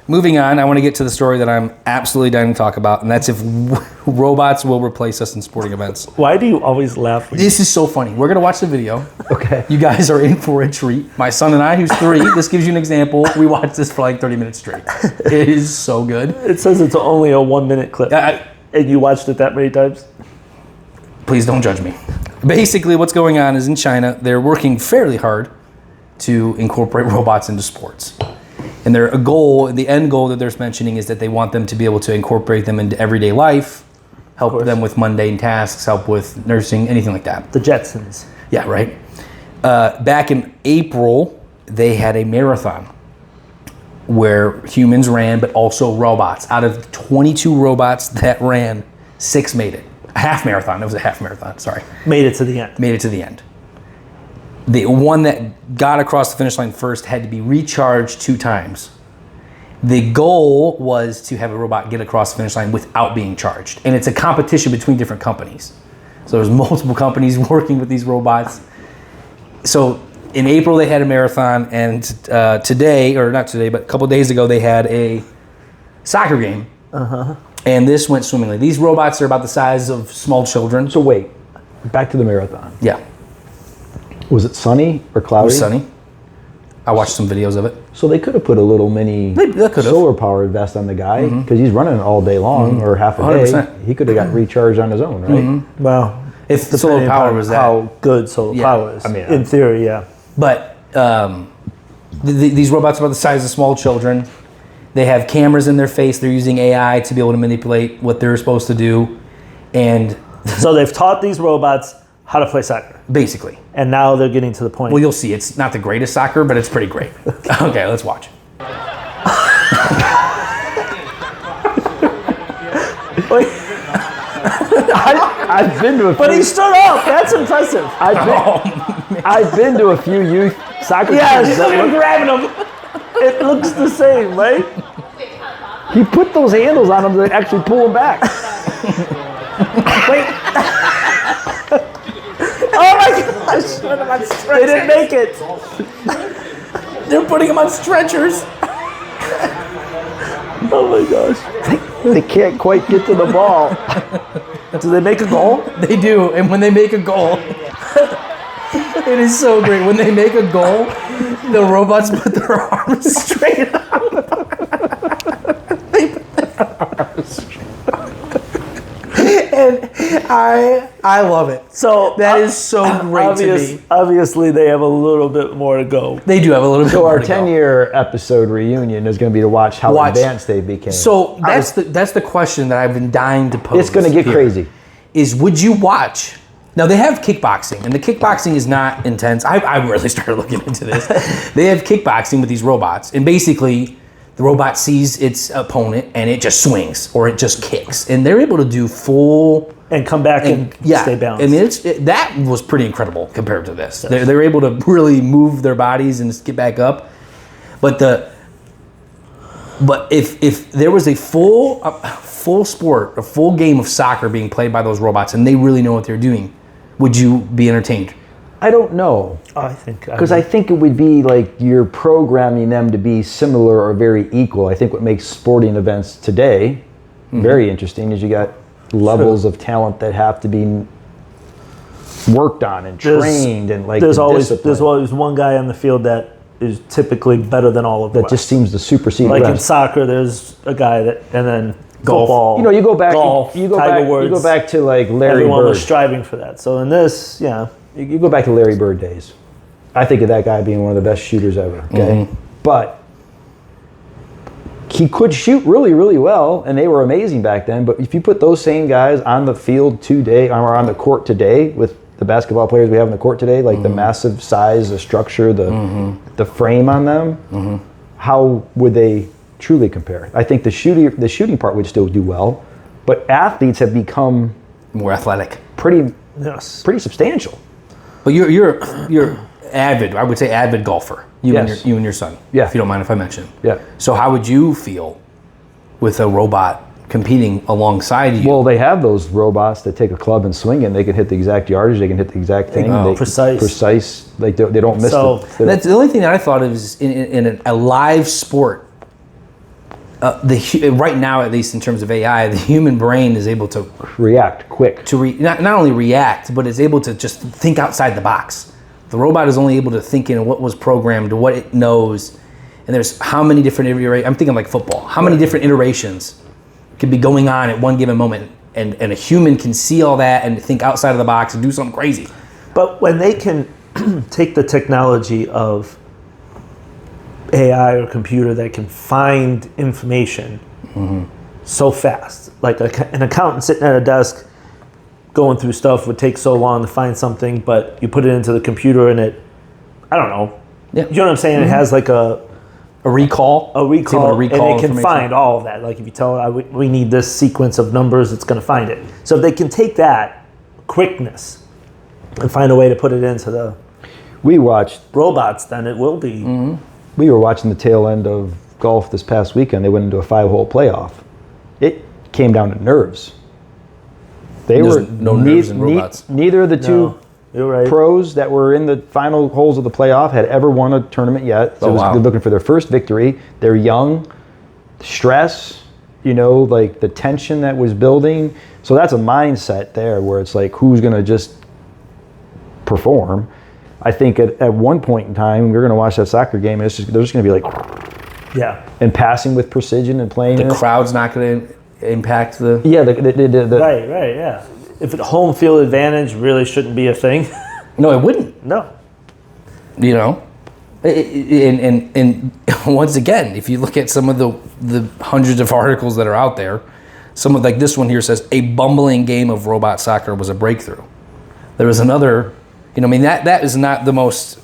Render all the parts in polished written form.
moving on, I want to get to the story that I'm absolutely dying to talk about, and that's if robots will replace us in sporting events. Why do you always laugh? This is so funny. We're going to watch the video. Okay. You guys are in for a treat. My son and I, who's 3, this gives you an example. We watched this for like 30 minutes straight. It is so good. It says it's only a 1-minute clip. And you watched it that many times? Please don't judge me. Basically, what's going on is in China, they're working fairly hard to incorporate robots into sports. And the end goal that they're mentioning is that they want them to be able to incorporate them into everyday life, help them with mundane tasks, help with nursing, anything like that. The Jetsons. Yeah, right. Back in April, they had a marathon where humans ran, but also robots. Out of 22 robots that ran, 6 made it. A half marathon. It was a half marathon, sorry. Made it to the end. Made it to the end. The one that got across the finish line first had to be recharged 2 times. The goal was to have a robot get across the finish line without being charged. And it's a competition between different companies. So there's multiple companies working with these robots. So in April they had a marathon, and today, or not today, but a couple days ago, they had a soccer game. And this went swimmingly. These robots are about the size of small children. So wait, back to the marathon. Yeah. Was it sunny or cloudy? It was sunny. I watched some videos of it. So they could have put a little mini solar powered vest on the guy, because he's running all day long or half a 100%. day. He could have got recharged on his own, right? Well, If the solar power was that. how good solar power is. I mean, in theory, yeah. But these robots are about the size of small children. They have cameras in their face. They're using AI to be able to manipulate what they're supposed to do. And So they've taught these robots how to play soccer. basically, And now they're getting to the point. well, you'll see. It's not the greatest soccer, but it's pretty great. Okay, let's watch. I've been to a But few, he stood up. That's impressive. I've been to a few youth soccer Yes, games. you're grabbing him. It looks the same, right? He put those handles on him to actually pull him back. Wait. Oh my gosh. They didn't make it. They're putting them on stretchers. Oh my gosh. They can't quite get to the ball. Do they make a goal? They do, and when they make a goal, it is so great. When they make a goal, the robots put their arms straight up. They put their arms straight up. And I love it. So That is so great to me. Obviously, they have a little bit more to go. They do have a little bit So more our to go. 10-year episode reunion is going to be to watch how advanced they became. So that's the question that I've been dying to pose. It's going to get here, crazy. Is would you watch? Now they have kickboxing, and the kickboxing is not intense. I really started looking into this. They have kickboxing with these robots, and basically the robot sees its opponent and it just swings or it just kicks, and they're able to do full And come back and stay balanced. I mean, that was pretty incredible compared to this. They're able to really move their bodies and just get back up. But if there was a full sport, a full game of soccer being played by those robots, and they really know what they're doing, would you be entertained? I don't know. I think Because I think it would be like you're programming them to be similar or very equal. I think what makes sporting events today very interesting is you got levels of talent that have to be worked on and trained, and like there's always one guy on the field that is typically better than all of them. that just seems to supersede like the in rest. soccer, there's a guy that, and then Golf. football. You know, you go back. golf, you go Tiger back. Woods. You go back to like Larry Everyone Bird. was striving for that. So in this, yeah, You go back to Larry Bird days. I think of that guy being one of the best shooters ever. Okay, but he could shoot really, really well, and they were amazing back then. But if you put those same guys on the field today, or on the court today, with the basketball players we have on the court today, like the massive size, the structure, the frame on them, how would they truly compare? I think the shooting part would still do well, but athletes have become More athletic. pretty yes. substantial. But you're avid. I would say avid golfer. You Yes. and your son. Yeah. If you don't mind if I mention. Yeah. So how would you feel with a robot competing alongside you? Well, they have those robots that take a club and swing it, and they can hit the exact yardage, they can hit the exact thing. Precise. Like they don't miss So, that's the only thing that I thought of is in a live sport. right now, at least in terms of AI, the human brain is able to React quick. not only react, but is able to just think outside the box. The robot is only able to think in what was programmed, what it knows, and there's how many different iterations. I'm thinking like football. How many different iterations could be going on at one given moment, and a human can see all that and think outside of the box and do something crazy. But when they can take the technology of AI or computer that can find information so fast, like an accountant sitting at a desk going through stuff would take so long to find something, but you put it into the computer and it, I don't know. Yeah. You know what I'm saying? It has like a recall. It's able to recall and it can information. find all of that. Like if you tell it, we need this sequence of numbers, it's going to find it. So if they can take that quickness and find a way to put it into the We watched. robots, then it will be. We were watching the tail end of golf this past weekend. They went into a 5-hole playoff. It came down to nerves. There's no nerves in robots. Neither of the two No, you're right. pros that were in the final holes of the playoff had ever won a tournament yet. So wow. they're looking for their first victory. They're young, stress, like the tension that was building. So that's a mindset there where it's like, who's going to just perform? I think at one point in time, we're going to watch that soccer game, and they're just going to be like, Yeah. and passing with precision and playing. The crowd's not going to impact the. Yeah, Right, yeah. If home field advantage really shouldn't be a thing. No, it wouldn't. No. And once again, if you look at some of the hundreds of articles that are out there, some of like this one here says a bumbling game of robot soccer was a breakthrough. There was another, that is not the most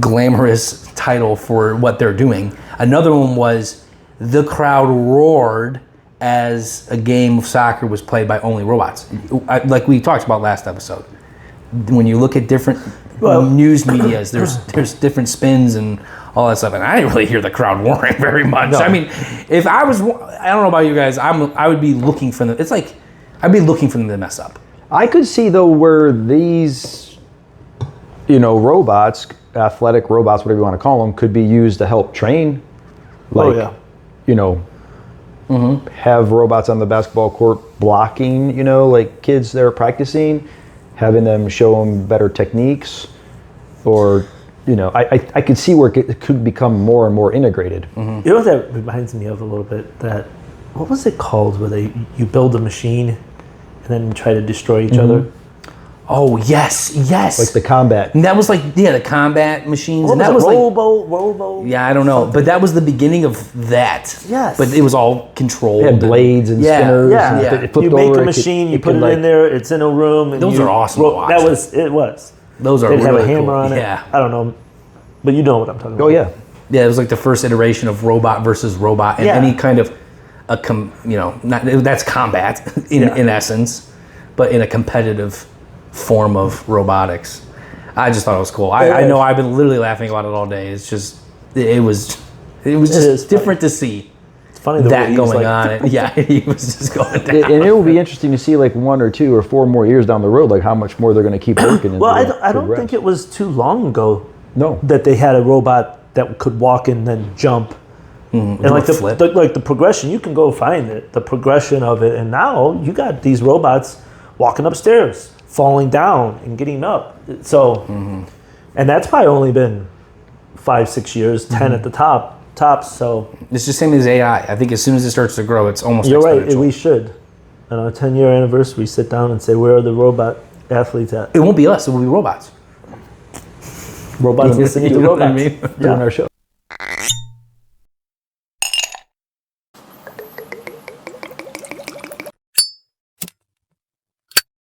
glamorous title for what they're doing. Another one was the crowd roared as a game of soccer was played by only robots. Like we talked about last episode. When you look at different news medias, there's different spins and all that stuff, and I didn't really hear the crowd roaring very much. No. I mean, if I don't know about you guys, I would be looking for them. It's like I'd be looking for them to mess up. I could see though where these, robots, athletic robots, whatever you want to call them, could be used to help train. Like, have robots on the basketball court blocking, like kids that are practicing, having them show them better techniques, or, I could see where it could become more and more integrated. You know what that reminds me of a little bit? What was it called where you build a machine and then try to destroy each other? Oh yes. Like the combat. And that was like the combat machines, and that was Robo. yeah, I don't know, but that was the beginning of that. Yes. But it was all controlled. It had blades and spinners. Yeah. And if it flipped You make over, a machine, you put could, it in there, it's in a room. And Those are awesome to watch. It was. Those are They'd have really a hammer cool. on it. Yeah. I don't know, but you know what I'm talking about. Oh yeah. Yeah, it was like the first iteration of robot versus robot, and Yeah. any kind of that's combat in essence, but in a competitive form of robotics. I just thought it was cool. I know I've been literally laughing about it all day. It's just it was just different to see It's funny the way that he was going like, on. Yeah, he was just going down. And it will be interesting to see like 1 or 2 or 4 more years down the road, like how much more they're going to keep working. Well, I don't think it was too long ago No. that they had a robot that could walk and then jump. And like flip. the progression, you can go find it, the progression of it. And now you got these robots walking upstairs, falling down and getting up. So, and that's probably only been 5-6 years, 10 at the tops. So It's the same as AI. I think as soon as it starts to grow, it's almost you're right. exponential. We should, on our 10-year anniversary, sit down and say, where are the robot athletes at? It won't be us. It will be robots. Robots listening You to know what I robots. mean? Doing our show.